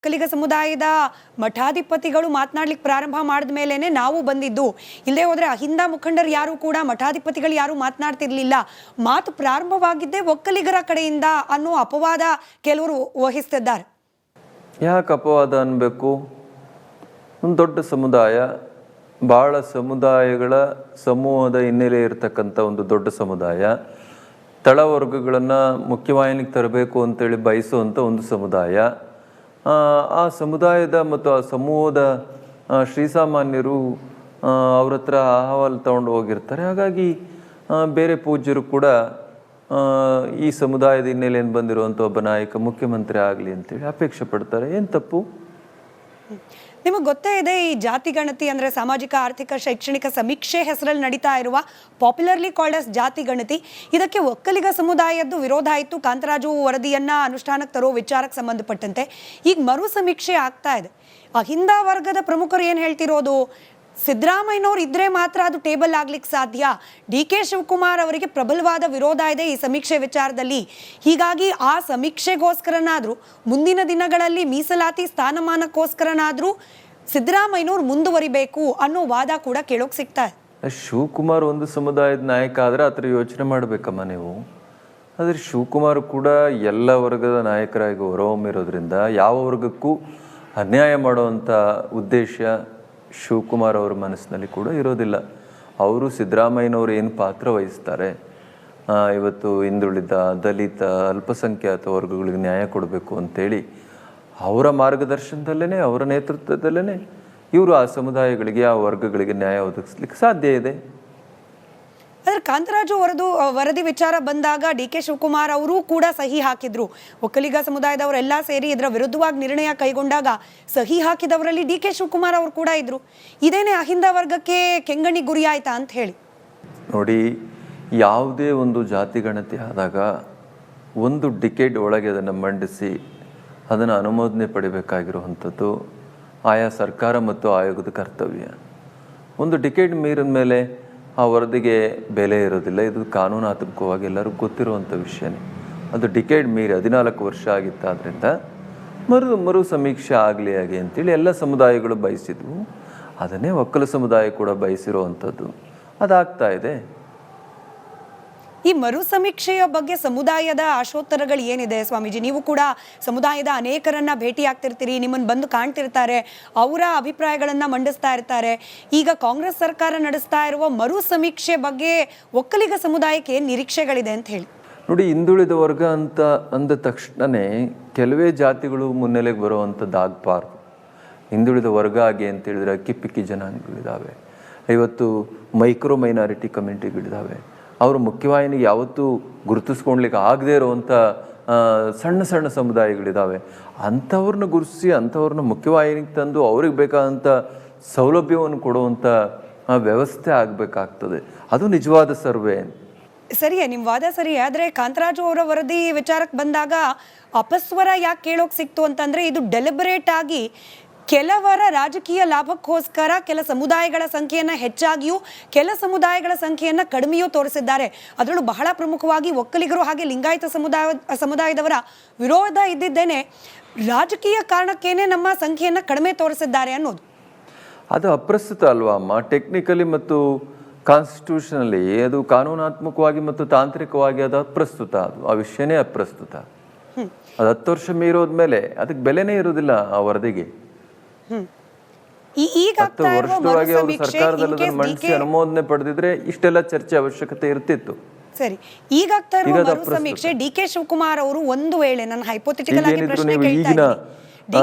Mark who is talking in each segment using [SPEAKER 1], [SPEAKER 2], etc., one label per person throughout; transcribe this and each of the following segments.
[SPEAKER 1] ಒಕ್ಕಲಿಗ ಸಮುದಾಯದ ಮಠಾಧಿಪತಿಗಳು ಮಾತನಾಡ್ಲಿಕ್ಕೆ ಪ್ರಾರಂಭ ಮಾಡಿದ ಮೇಲೇನೆ ನಾವು ಬಂದಿದ್ದು. ಇಲ್ಲೇ ಹೋದ್ರೆ ಅಹಿಂದ ಮುಖಂಡರು ಯಾರು ಕೂಡ ಮಠಾಧಿಪತಿಗಳು ಯಾರು ಮಾತನಾಡ್ತಿರ್ಲಿಲ್ಲ. ಮಾತು ಪ್ರಾರಂಭವಾಗಿದ್ದೇ ಒಕ್ಕಲಿಗರ ಕಡೆಯಿಂದ ಅನ್ನೋ ಅಪವಾದ ಕೆಲವರು ವಹಿಸ್ತಿದ್ದಾರೆ.
[SPEAKER 2] ಯಾಕೆ ಅಪವಾದ ಅನ್ಬೇಕು? ಒಂದು ದೊಡ್ಡ ಸಮುದಾಯ, ಬಹಳ ಸಮುದಾಯಗಳ ಸಮೂಹದ ಹಿನ್ನೆಲೆ ಇರತಕ್ಕಂಥ ಒಂದು ದೊಡ್ಡ ಸಮುದಾಯ, ತಳವರ್ಗಗಳನ್ನು ಮುಖ್ಯವಾಹಿನಿಗೆ ತರಬೇಕು ಅಂತೇಳಿ ಬಯಸುವಂಥ ಒಂದು ಸಮುದಾಯ. ಆ ಸಮುದಾಯದ ಮತ್ತು ಆ ಸಮೂಹದ ಶ್ರೀಸಾಮಾನ್ಯರು ಅವ್ರ ಹತ್ರ ಅಹವಾಲು ತಗೊಂಡು ಹೋಗಿರ್ತಾರೆ. ಹಾಗಾಗಿ ಬೇರೆ ಪೂಜ್ಯರು ಕೂಡ ಈ ಸಮುದಾಯದ ಹಿನ್ನೆಲೆಯನ್ನು ಬಂದಿರುವಂಥ ಒಬ್ಬ ನಾಯಕ ಮುಖ್ಯಮಂತ್ರಿ ಆಗಲಿ ಅಂತೇಳಿ ಅಪೇಕ್ಷೆ ಪಡ್ತಾರೆ. ಏನು ತಪ್ಪು?
[SPEAKER 1] ನಿಮಗೆ ಗೊತ್ತೇ ಇದೆ, ಈ ಜಾತಿ ಗಣತಿ ಅಂದರೆ ಸಾಮಾಜಿಕ ಆರ್ಥಿಕ ಶೈಕ್ಷಣಿಕ ಸಮೀಕ್ಷೆ ಹೆಸರಲ್ಲಿ ನಡೀತಾ ಇರುವ ಪಾಪ್ಯುಲರ್ಲಿ ಕಾಲ್ಡ್ ಅಸ್ ಜಾತಿ ಗಣತಿ, ಇದಕ್ಕೆ ಒಕ್ಕಲಿಗ ಸಮುದಾಯದ್ದು ವಿರೋಧ ಆಯಿತು. ಕಾಂತರಾಜು ವರದಿಯನ್ನು ಅನುಷ್ಠಾನಕ್ಕೆ ತರೋ ವಿಚಾರಕ್ಕೆ ಸಂಬಂಧಪಟ್ಟಂತೆ ಈಗ ಮರು ಸಮೀಕ್ಷೆ ಆಗ್ತಾ ಇದೆ. ಅಹಿಂದ ವರ್ಗದ ಪ್ರಮುಖರು ಏನು ಹೇಳ್ತಿರೋದು, ಸಿದ್ದರಾಮಯ್ಯನವ್ರು ಇದ್ರೆ ಮಾತ್ರ ಅದು ಟೇಬಲ್ ಆಗ್ಲಿಕ್ಕೆ ಸಾಧ್ಯ. ಡಿ.ಕೆ. ಶಿವಕುಮಾರ್ ಅವರಿಗೆ ಪ್ರಬಲವಾದ ವಿರೋಧ ಇದೆ ಈ ಸಮೀಕ್ಷೆ ವಿಚಾರದಲ್ಲಿ. ಹೀಗಾಗಿ ಆ ಸಮೀಕ್ಷೆಗೋಸ್ಕರನಾದ್ರೂ ಮುಂದಿನ ದಿನಗಳಲ್ಲಿ ಮೀಸಲಾತಿ ಸ್ಥಾನಮಾನಕ್ಕೋಸ್ಕರನಾದ್ರೂ ಸಿದ್ದರಾಮಯ್ಯನವ್ರು ಮುಂದುವರಿಬೇಕು ಅನ್ನೋ ವಾದ ಕೂಡ ಕೇಳೋಕ್ ಸಿಗ್ತಾ ಇದೆ.
[SPEAKER 2] ಶಿವಕುಮಾರ್ ಒಂದು ಸಮುದಾಯದ ನಾಯಕ ಆದ್ರೆ ಆ ಥರ ಯೋಚನೆ ಮಾಡ್ಬೇಕಮ್ಮ ನೀವು. ಆದ್ರೆ ಶಿವಕುಮಾರ್ ಕೂಡ ಎಲ್ಲ ವರ್ಗದ ನಾಯಕರಾಗಿ ಹೊರಹೊಮ್ಮಿರೋದ್ರಿಂದ ಯಾವ ವರ್ಗಕ್ಕೂ ಅನ್ಯಾಯ ಮಾಡುವಂಥ ಉದ್ದೇಶ ಶಿವಕುಮಾರ್ ಅವರ ಮನಸ್ಸಿನಲ್ಲಿ ಕೂಡ ಇರೋದಿಲ್ಲ. ಅವರು ಸಿದ್ದರಾಮಯ್ಯನವರು ಏನು ಪಾತ್ರ ವಹಿಸ್ತಾರೆ, ಇವತ್ತು ಹಿಂದುಳಿದ, ದಲಿತ, ಅಲ್ಪಸಂಖ್ಯಾತ ವರ್ಗಗಳಿಗೆ ನ್ಯಾಯ ಕೊಡಬೇಕು ಅಂತೇಳಿ ಅವರ ಮಾರ್ಗದರ್ಶನದಲ್ಲೇ, ಅವರ ನೇತೃತ್ವದಲ್ಲೇ ಇವರು ಆ ಸಮುದಾಯಗಳಿಗೆ, ಆ ವರ್ಗಗಳಿಗೆ ನ್ಯಾಯ ಒದಗಿಸ್ಲಿಕ್ಕೆ ಸಾಧ್ಯ ಇದೆ.
[SPEAKER 1] ಆದರೆ ಕಾಂತರಾಜು ವರದಿ ವಿಚಾರ ಬಂದಾಗ ಡಿ.ಕೆ. ಶಿವಕುಮಾರ್ ಅವರು ಕೂಡ ಸಹಿ ಹಾಕಿದ್ರು. ಒಕ್ಕಲಿಗ ಸಮುದಾಯದವರೆಲ್ಲ ಸೇರಿ ಇದರ ವಿರುದ್ಧವಾಗಿ ನಿರ್ಣಯ ಕೈಗೊಂಡಾಗ ಸಹಿ ಹಾಕಿದವರಲ್ಲಿ ಡಿ.ಕೆ. ಶಿವಕುಮಾರ್ ಅವರು ಕೂಡ ಇದ್ರು. ಇದೇನೇ ಅಹಿಂದ ವರ್ಗಕ್ಕೆ ಕೆಂಗಣಿ ಗುರಿ ಆಯ್ತಾ ಅಂತ ಹೇಳಿ
[SPEAKER 2] ನೋಡಿ, ಯಾವುದೇ ಒಂದು ಜಾತಿ ಗಣತಿ ಆದಾಗ ಒಂದು ಡಿಕೇಡ್ ಒಳಗೆ ಅದನ್ನು ಮಂಡಿಸಿ ಅದನ್ನು ಅನುಮೋದನೆ ಪಡಿಬೇಕಾಗಿರುವಂಥದ್ದು ಆಯಾ ಸರ್ಕಾರ ಮತ್ತು ಆಯೋಗದ ಕರ್ತವ್ಯ. ಒಂದು ಡಿಕೇಡ್ ಮೀರಿದ ಮೇಲೆ ಆ ವರದಿಗೆ ಬೆಲೆ ಇರೋದಿಲ್ಲ. ಇದು ಕಾನೂನಾತ್ಮಕವಾಗಿ ಎಲ್ಲರಿಗೂ ಗೊತ್ತಿರುವಂಥ ವಿಷಯನೇ. ಅದು ಡಿಕೇಡ್ ಮೀರಿ 14 ವರ್ಷ ಆಗಿತ್ತಾದ್ರಿಂದ ಮರು ಸಮೀಕ್ಷೆ ಆಗಲಿ ಹಾಗೆ ಅಂತೇಳಿ ಎಲ್ಲ ಸಮುದಾಯಗಳು ಬಯಸಿದ್ವು. ಅದನ್ನೇ ಒಕ್ಕಲ ಸಮುದಾಯ ಕೂಡ ಬಯಸಿರುವಂಥದ್ದು. ಅದಾಗ್ತಾ ಇದೆ.
[SPEAKER 1] ಈ ಮರು ಸಮೀಕ್ಷೆಯ ಬಗ್ಗೆ ಸಮುದಾಯದ ಆಶೋತ್ತರಗಳು ಏನಿದೆ ಸ್ವಾಮೀಜಿ? ನೀವು ಕೂಡ ಸಮುದಾಯದ ಅನೇಕರನ್ನ ಭೇಟಿ ಆಗ್ತಿರ್ತೀರಿ, ನಿಮ್ಮನ್ನು ಬಂದು ಕಾಣ್ತಿರ್ತಾರೆ, ಅವರ ಅಭಿಪ್ರಾಯಗಳನ್ನು ಮಂಡಿಸ್ತಾ ಇರ್ತಾರೆ. ಈಗ ಕಾಂಗ್ರೆಸ್ ಸರ್ಕಾರ ನಡೆಸ್ತಾ ಇರುವ ಮರು ಸಮೀಕ್ಷೆ ಬಗ್ಗೆ ಒಕ್ಕಲಿಗ ಸಮುದಾಯಕ್ಕೆ ಏನು ನಿರೀಕ್ಷೆಗಳಿದೆ ಅಂತ ಹೇಳಿ?
[SPEAKER 2] ನೋಡಿ, ಹಿಂದುಳಿದ ವರ್ಗ ಅಂತ ಅಂದ ತಕ್ಷಣವೇ ಕೆಲವೇ ಜಾತಿಗಳು ಮುನ್ನೆಲೆಗೆ ಬರುವಂಥದ್ದಾಗಬಾರ್ದು. ಹಿಂದುಳಿದ ವರ್ಗ ಆಗಿ ಅಂತ ಹೇಳಿದ್ರೆ ಅಕ್ಕಿಪಿಕ್ಕಿ ಜನಾಂಗಗಳಿದ್ದಾವೆ, ಇವತ್ತು ಮೈಕ್ರೋ ಮೈನಾರಿಟಿ ಕಮ್ಯುನಿಟಿಗಳಿದ್ದಾವೆ. ಅವರು ಮುಖ್ಯವಾಹಿನಿಗೆ ಯಾವತ್ತೂ ಗುರುತಿಸ್ಕೊಳ್ಲಿಕ್ಕೆ ಆಗದೇ ಇರುವಂಥ ಸಣ್ಣ ಸಣ್ಣ ಸಮುದಾಯಗಳಿದ್ದಾವೆ. ಅಂಥವ್ರನ್ನ ಗುರುತಿಸಿ ಅಂಥವ್ರನ್ನ ಮುಖ್ಯವಾಹಿನಿಗೆ ತಂದು ಅವ್ರಿಗೆ ಬೇಕಾದಂಥ ಸೌಲಭ್ಯವನ್ನು ಕೊಡುವಂಥ ವ್ಯವಸ್ಥೆ ಆಗಬೇಕಾಗ್ತದೆ. ಅದು ನಿಜವಾದ ಸರ್ವೆ.
[SPEAKER 1] ಸರಿಯೇ, ನಿಮ್ಮ ವಾದ ಸರಿಯೇ. ಆದರೆ ಕಾಂತರಾಜು ಅವರ ವರದಿ ವಿಚಾರಕ್ಕೆ ಬಂದಾಗ ಅಪಸ್ವರ ಯಾಕೆ ಕೇಳೋಕೆ ಸಿಕ್ತು ಅಂತಂದರೆ, ಇದು ಡೆಲಿಬರೇಟ್ ಆಗಿ ಕೆಲವರ ರಾಜಕೀಯ ಲಾಭಕ್ಕೋಸ್ಕರ ಕೆಲ ಸಮುದಾಯಗಳ ಸಂಖ್ಯೆಯನ್ನು ಹೆಚ್ಚಾಗಿಯೂ ಕೆಲ ಸಮುದಾಯಗಳ ಸಂಖ್ಯೆಯನ್ನು ಕಡಿಮೆಯೂ ತೋರಿಸಿದ್ದಾರೆ. ಅದರಲ್ಲೂ ಬಹಳ ಪ್ರಮುಖವಾಗಿ ಒಕ್ಕಲಿಗರು ಹಾಗೆ ಲಿಂಗಾಯತ ಸಮುದಾಯದವರ ವಿರೋಧ ಇದ್ದಿದ್ದೇನೆ ರಾಜಕೀಯ ಕಾರಣಕ್ಕೇನೆ ನಮ್ಮ ಸಂಖ್ಯೆಯನ್ನು ಕಡಿಮೆ ತೋರಿಸಿದ್ದಾರೆ ಅನ್ನೋದು.
[SPEAKER 2] ಅದು ಅಪ್ರಸ್ತುತ ಅಲ್ವಾ ಅಮ್ಮ? ಟೆಕ್ನಿಕಲಿ ಮತ್ತು ಕಾನ್ಸ್ಟಿಟ್ಯೂಷನಲ್ಲಿ ಅದು ಕಾನೂನಾತ್ಮಕವಾಗಿ ಮತ್ತು ತಾಂತ್ರಿಕವಾಗಿ ಅದು ಅಪ್ರಸ್ತುತ. ಅದು ಆ ವಿಷಯನೇ ಅಪ್ರಸ್ತುತ. ಅದು 10 ವರ್ಷ ಮೀರೋದ್ಮೇಲೆ ಅದಕ್ಕೆ ಬೆಲೆನೇ ಇರೋದಿಲ್ಲ ಆ ವರದಿಗೆ. 10 ವರ್ಷದೊಳಗೆ ಅವರು ಸರ್ಕಾರದಲ್ಲಿ ಮಂಡಿಸಿ ಅನುಮೋದನೆ ಪಡೆದಿದ್ರೆ ಇಷ್ಟೆಲ್ಲ ಚರ್ಚೆ ಅವಶ್ಯಕತೆ ಇರ್ತಿತ್ತು.
[SPEAKER 1] ಸರಿ, ಈಗ ಆಗ್ತಾ ಇರುವ ಮರು ಸಮೀಕ್ಷೆ ಡಿ.ಕೆ. ಶಿವಕುಮಾರ್ ಅವರು ಒಂದು ವೇಳೆ ನನ್ನ ಹೈಪೋಥೆಟಿಕಲ್ ಆಗಿ ಪ್ರಶ್ನೆ ಕೇಳ್ತಾ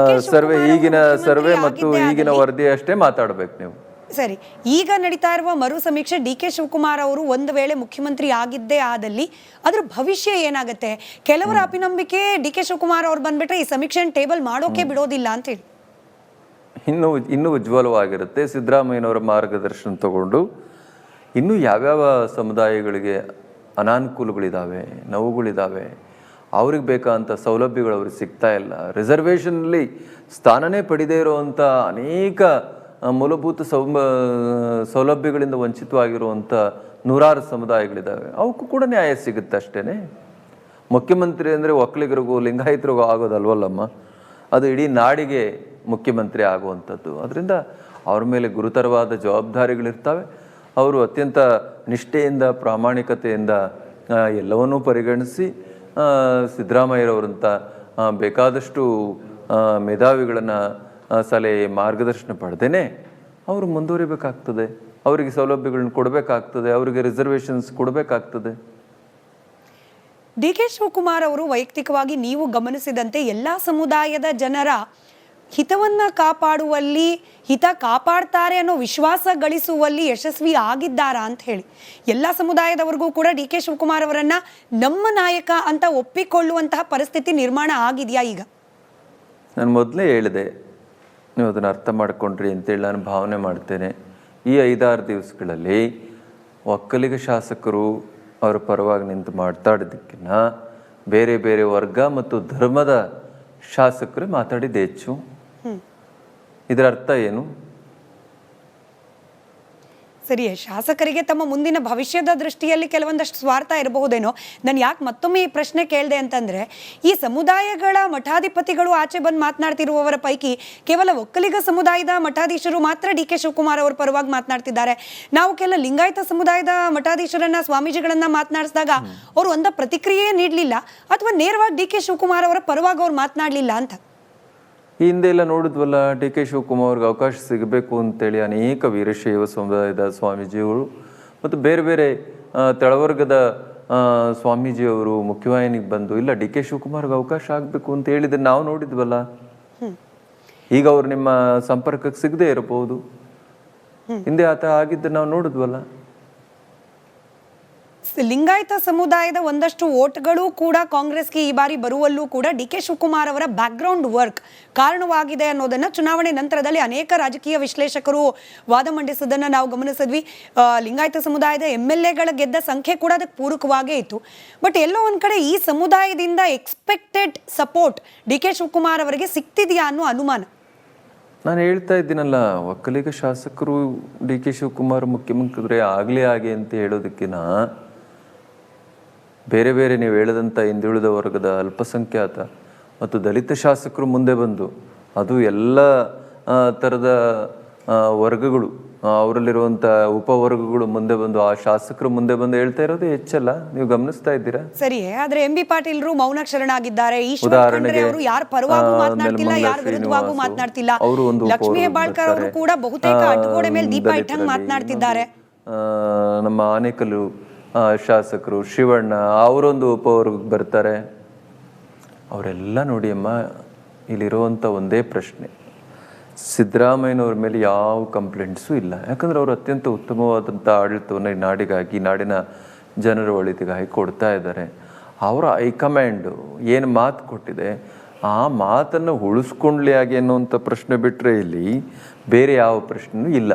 [SPEAKER 2] ಈಗಿನ ಸರ್ವೆ ಮತ್ತು ಈಗಿನ ವರದಿ ಅಷ್ಟೇ ಮಾತಾಡ್ಬೇಕು ನೀವು.
[SPEAKER 1] ಸರಿ, ಈಗ ನಡೀತಾ ಇರುವ ಮರು ಸಮೀಕ್ಷೆ ಡಿ.ಕೆ. ಶಿವಕುಮಾರ್ ಅವರು ಒಂದು ವೇಳೆ ಮುಖ್ಯಮಂತ್ರಿ ಆಗಿದ್ದೇ ಆದಲ್ಲಿ ಅದ್ರ ಭವಿಷ್ಯ ಏನಾಗುತ್ತೆ? ಕೆಲವರ ಅಪಿನಂಬಿಕೆ ಡಿ.ಕೆ. ಶಿವಕುಮಾರ್ ಅವ್ರು ಬಂದ್ಬಿಟ್ರೆ ಈ ಸಮೀಕ್ಷೆಯನ್ನು ಟೇಬಲ್ ಮಾಡೋಕೆ ಬಿಡೋದಿಲ್ಲ ಅಂತ ಹೇಳಿ.
[SPEAKER 2] ಇನ್ನೂ ಉಜ್ವಲವಾಗಿರುತ್ತೆ. ಸಿದ್ದರಾಮಯ್ಯನವರ ಮಾರ್ಗದರ್ಶನ ತಗೊಂಡು ಇನ್ನೂ ಯಾವ್ಯಾವ ಸಮುದಾಯಗಳಿಗೆ ಅನಾನುಕೂಲಗಳಿದ್ದಾವೆ, ನೋವುಗಳಿದ್ದಾವೆ, ಅವ್ರಿಗೆ ಬೇಕಾದಂಥ ಸೌಲಭ್ಯಗಳು ಅವ್ರಿಗೆ ಸಿಗ್ತಾ ಇಲ್ಲ, ರಿಸರ್ವೇಷನ್ನಲ್ಲಿ ಸ್ಥಾನನೇ ಪಡೆದೇ ಇರುವಂಥ ಅನೇಕ ಮೂಲಭೂತ ಸೌಲಭ್ಯಗಳಿಂದ ವಂಚಿತವಾಗಿರುವಂಥ ನೂರಾರು ಸಮುದಾಯಗಳಿದ್ದಾವೆ, ಅವಕ್ಕೂ ಕೂಡ ನ್ಯಾಯ ಸಿಗುತ್ತೆ ಅಷ್ಟೇ. ಮುಖ್ಯಮಂತ್ರಿ ಅಂದರೆ ಒಕ್ಕಲಿಗರಿಗೂ ಲಿಂಗಾಯತರಿಗೂ ಆಗೋದಲ್ವಲ್ಲಮ್ಮ. ಅದು ಇಡೀ ನಾಡಿಗೆ ಮುಖ್ಯಮಂತ್ರಿ ಆಗುವಂಥದ್ದು. ಅದರಿಂದ ಅವ್ರ ಮೇಲೆ ಗುರುತರವಾದ ಜವಾಬ್ದಾರಿಗಳಿರ್ತವೆ. ಅವರು ಅತ್ಯಂತ ನಿಷ್ಠೆಯಿಂದ ಪ್ರಾಮಾಣಿಕತೆಯಿಂದ ಎಲ್ಲವನ್ನೂ ಪರಿಗಣಿಸಿ ಸಿದ್ದರಾಮಯ್ಯರವರಂಥ ಬೇಕಾದಷ್ಟು ಮೇಧಾವಿಗಳನ್ನು ಸಲಹೆ ಮಾರ್ಗದರ್ಶನ ಪಡೆದೇನೆ ಅವರು ಮುಂದುವರಿಬೇಕಾಗ್ತದೆ. ಅವರಿಗೆ ಸೌಲಭ್ಯಗಳನ್ನ ಕೊಡಬೇಕಾಗ್ತದೆ, ಅವರಿಗೆ ರಿಸರ್ವೇಷನ್ಸ್ ಕೊಡಬೇಕಾಗ್ತದೆ.
[SPEAKER 1] ಡಿ ಕೆ ಶಿವಕುಮಾರ್ ಅವರು ವೈಯಕ್ತಿಕವಾಗಿ ನೀವು ಗಮನಿಸಿದಂತೆ ಎಲ್ಲ ಸಮುದಾಯದ ಜನರ ಹಿತವನ್ನ ಕಾಪಾಡುವಲ್ಲಿ, ಹಿತ ಕಾಪಾಡ್ತಾರೆ ಅನ್ನೋ ವಿಶ್ವಾಸ ಗಳಿಸುವಲ್ಲಿ ಯಶಸ್ವಿ ಆಗಿದ್ದಾರಾ ಅಂತ ಹೇಳಿ, ಎಲ್ಲ ಸಮುದಾಯದವರೆಗೂ ಕೂಡ ಡಿ ಕೆ ಶಿವಕುಮಾರ್ ಅವರನ್ನ ನಮ್ಮ ನಾಯಕ ಅಂತ ಒಪ್ಪಿಕೊಳ್ಳುವಂತಹ ಪರಿಸ್ಥಿತಿ ನಿರ್ಮಾಣ ಆಗಿದೆಯಾ ಈಗ?
[SPEAKER 2] ನಾನು ಮೊದಲೇ ಹೇಳಿದೆ, ನೀವು ಅದನ್ನು ಅರ್ಥ ಮಾಡ್ಕೊಂಡ್ರಿ ಅಂತೇಳಿ ನಾನು ಭಾವನೆ ಮಾಡ್ತೇನೆ. ಈ 5-6 ದಿವಸಗಳಲ್ಲಿ ಒಕ್ಕಲಿಗ ಶಾಸಕರು ಅವರ ಪರವಾಗಿ ನಿಂತು ಮಾತಾಡಿದ್ದಕ್ಕಿಂತ ಬೇರೆ ಬೇರೆ ವರ್ಗ ಮತ್ತು ಧರ್ಮದ ಶಾಸಕರು ಮಾತಾಡಿದ್ದು ಹೆಚ್ಚು. ಇದರ ಅರ್ಥ ಏನು?
[SPEAKER 1] ಸರಿ, ಶಾಸಕರಿಗೆ ತಮ್ಮ ಮುಂದಿನ ಭವಿಷ್ಯದ ದೃಷ್ಟಿಯಲ್ಲಿ ಕೆಲವೊಂದಷ್ಟು ಸ್ವಾರ್ಥ ಇರಬಹುದೇನೋ. ನಾನು ಯಾಕೆ ಮತ್ತೊಮ್ಮೆ ಈ ಪ್ರಶ್ನೆ ಕೇಳಿದೆ ಅಂತಂದ್ರೆ, ಈ ಸಮುದಾಯಗಳ ಮಠಾಧಿಪತಿಗಳು ಆಚೆ ಬಂದು ಮಾತನಾಡ್ತಿರುವವರ ಪೈಕಿ ಕೇವಲ ಒಕ್ಕಲಿಗ ಸಮುದಾಯದ ಮಠಾಧೀಶರು ಮಾತ್ರ ಡಿ ಕೆ ಶಿವಕುಮಾರ್ ಅವರ ಪರವಾಗಿ ಮಾತನಾಡ್ತಿದ್ದಾರೆ. ನಾವು ಕೆಲ ಲಿಂಗಾಯತ ಸಮುದಾಯದ ಮಠಾಧೀಶರನ್ನ, ಸ್ವಾಮೀಜಿಗಳನ್ನ ಮಾತನಾಡಿಸಿದಾಗ ಅವರು ಒಂದ ಪ್ರತಿಕ್ರಿಯೆ ನೀಡಲಿಲ್ಲ, ಅಥವಾ ನೇರವಾಗಿ ಡಿ ಕೆ ಶಿವಕುಮಾರ್ ಅವರ ಪರವಾಗಿ ಅವ್ರು ಮಾತನಾಡಲಿಲ್ಲ ಅಂತ.
[SPEAKER 2] ಈ ಹಿಂದೆ ಎಲ್ಲ ನೋಡಿದ್ವಲ್ಲ, ಡಿ ಕೆ ಶಿವಕುಮಾರ್ ಅವ್ರಿಗೆ ಅವಕಾಶ ಸಿಗಬೇಕು ಅಂತೇಳಿ ಅನೇಕ ವೀರಶೈವ ಸಮುದಾಯದ ಸ್ವಾಮೀಜಿಯವರು ಮತ್ತು ಬೇರೆ ಬೇರೆ ತಳವರ್ಗದ ಸ್ವಾಮೀಜಿಯವರು ಮುಖ್ಯವಾಹಿನಿಗೆ ಬಂದು ಇಲ್ಲ ಡಿ ಕೆ ಶಿವಕುಮಾರ್ಗೆ ಅವಕಾಶ ಆಗಬೇಕು ಅಂತ ಹೇಳಿದ್ರೆ ನಾವು ನೋಡಿದ್ವಲ್ಲ. ಈಗ ಅವ್ರು ನಿಮ್ಮ ಸಂಪರ್ಕಕ್ಕೆ ಸಿಗದೆ ಇರಬಹುದು. ಹಿಂದೆ ಆತ ಆಗಿದ್ದು ನಾವು ನೋಡಿದ್ವಲ್ಲ.
[SPEAKER 1] ಲಿಂಗಾಯತ ಸಮುದಾಯದ ಒಂದಷ್ಟು ಓಟ್ಗಳು ಕೂಡ ಕಾಂಗ್ರೆಸ್ಗೆ ಈ ಬಾರಿ ಬರುವಲ್ಲೂ ಕೂಡ ಡಿ ಕೆ ಶಿವಕುಮಾರ್ ಅವರ ಬ್ಯಾಕ್ಗ್ರೌಂಡ್ ವರ್ಕ್ ಕಾರಣವಾಗಿದೆ ಅನ್ನೋದನ್ನ ಚುನಾವಣೆ ನಂತರದಲ್ಲಿ ಅನೇಕ ರಾಜಕೀಯ ವಿಶ್ಲೇಷಕರು ವಾದ ಮಂಡಿಸೋದನ್ನ ನಾವು ಗಮನಿಸಿದ್ವಿ. ಲಿಂಗಾಯತ ಸಮುದಾಯದ MLAಗಳ ಗೆದ್ದ ಸಂಖ್ಯೆ ಕೂಡ ಅದಕ್ಕೆ ಪೂರಕವಾಗೇ ಇತ್ತು. ಬಟ್ ಎಲ್ಲೋ ಒಂದ್ ಕಡೆ ಈ ಸಮುದಾಯದಿಂದ expected support D K Shivakumar ಅವರಿಗೆ ಸಿಗ್ತಿದೆಯಾ ಅನ್ನೋ ಅನುಮಾನ.
[SPEAKER 2] ನಾನು ಹೇಳ್ತಾ ಇದ್ದೀನಲ್ಲ, ಒಕ್ಕಲಿಗ ಶಾಸಕರು ಡಿ ಕೆ ಶಿವಕುಮಾರ್ ಮುಖ್ಯಮಂತ್ರಿ ಆಗಲೇ ಹಾಗೆ ಅಂತ ಹೇಳೋದಕ್ಕಿಂತ ಬೇರೆ ಬೇರೆ ನೀವು ಹೇಳದಂಥ ಹಿಂದುಳಿದ ವರ್ಗದ ಅಲ್ಪಸಂಖ್ಯಾತ ಮತ್ತು ದಲಿತ ಶಾಸಕರು ಮುಂದೆ ಬಂದು, ಅದು ಎಲ್ಲ ಥರದ ವರ್ಗಗಳು, ಅವರಲ್ಲಿರುವಂಥ ಉಪವರ್ಗಗಳು ಮುಂದೆ ಬಂದು, ಆ ಶಾಸಕರು ಮುಂದೆ ಬಂದು ಹೇಳ್ತಾ ಇರೋದು ಹೆಚ್ಚಲ್ಲ. ನೀವು ಗಮನಿಸ್ತಾ ಇದ್ದೀರಾ?
[SPEAKER 1] ಸರಿ, ಆದ್ರೆ MB ಪಾಟೀಲ್ರು ಮೌನ ಶರಣಾಗಿದ್ದಾರೆ. ಉದಾಹರಣೆಗೆ ಯಾರ ಪರವಾಗೂ ಮಾತನಾಡ್ತಿಲ್ಲ, ಯಾರ ವಿರುದ್ಧವಾಗೂ ಮಾತನಾಡ್ತಿಲ್ಲ. ಲಕ್ಷ್ಮೀ ಹೆಬ್ಬಾಳ್ಕರ್ ಅವರು ಕೂಡ ಬಹುತೇಕ ಅಡ್ಗೋಡೆ ಮೇಲೆ ದೀಪ ಇಟ್ಟಂಗೆ ಮಾತನಾಡ್ತಿದ್ದಾರೆ.
[SPEAKER 2] ನಮ್ಮ ಆನೇಕಲ್ಲು ಶಾಸಕರು ಶಿವಣ್ಣ ಅವರೊಂದು ಉಪವರ್ಗಕ್ಕೆ ಬರ್ತಾರೆ. ಅವರೆಲ್ಲ ನೋಡಿ ಅಮ್ಮ, ಇಲ್ಲಿರುವಂಥ ಒಂದೇ ಪ್ರಶ್ನೆ, ಸಿದ್ದರಾಮಯ್ಯನವ್ರ ಮೇಲೆ ಯಾವ ಕಂಪ್ಲೇಂಟ್ಸು ಇಲ್ಲ. ಯಾಕಂದ್ರೆ ಅವರು ಅತ್ಯಂತ ಉತ್ತಮವಾದಂಥ ಆಡಳಿತವನ್ನು ಈ ನಾಡಿಗಾಗಿ, ನಾಡಿನ ಜನರ ಒಳಿತಿಗಾಗಿ ಕೊಡ್ತಾ ಇದ್ದಾರೆ. ಅವರ ಹೈಕಮಾಂಡು ಏನು ಮಾತು ಕೊಟ್ಟಿದೆ ಆ ಮಾತನ್ನು ಉಳಿಸ್ಕೊಂಡ್ಲಿ ಹಾಗೆ ಅನ್ನುವಂಥ ಪ್ರಶ್ನೆ ಬಿಟ್ಟರೆ ಇಲ್ಲಿ ಬೇರೆ ಯಾವ ಪ್ರಶ್ನೆಯೂ ಇಲ್ಲ.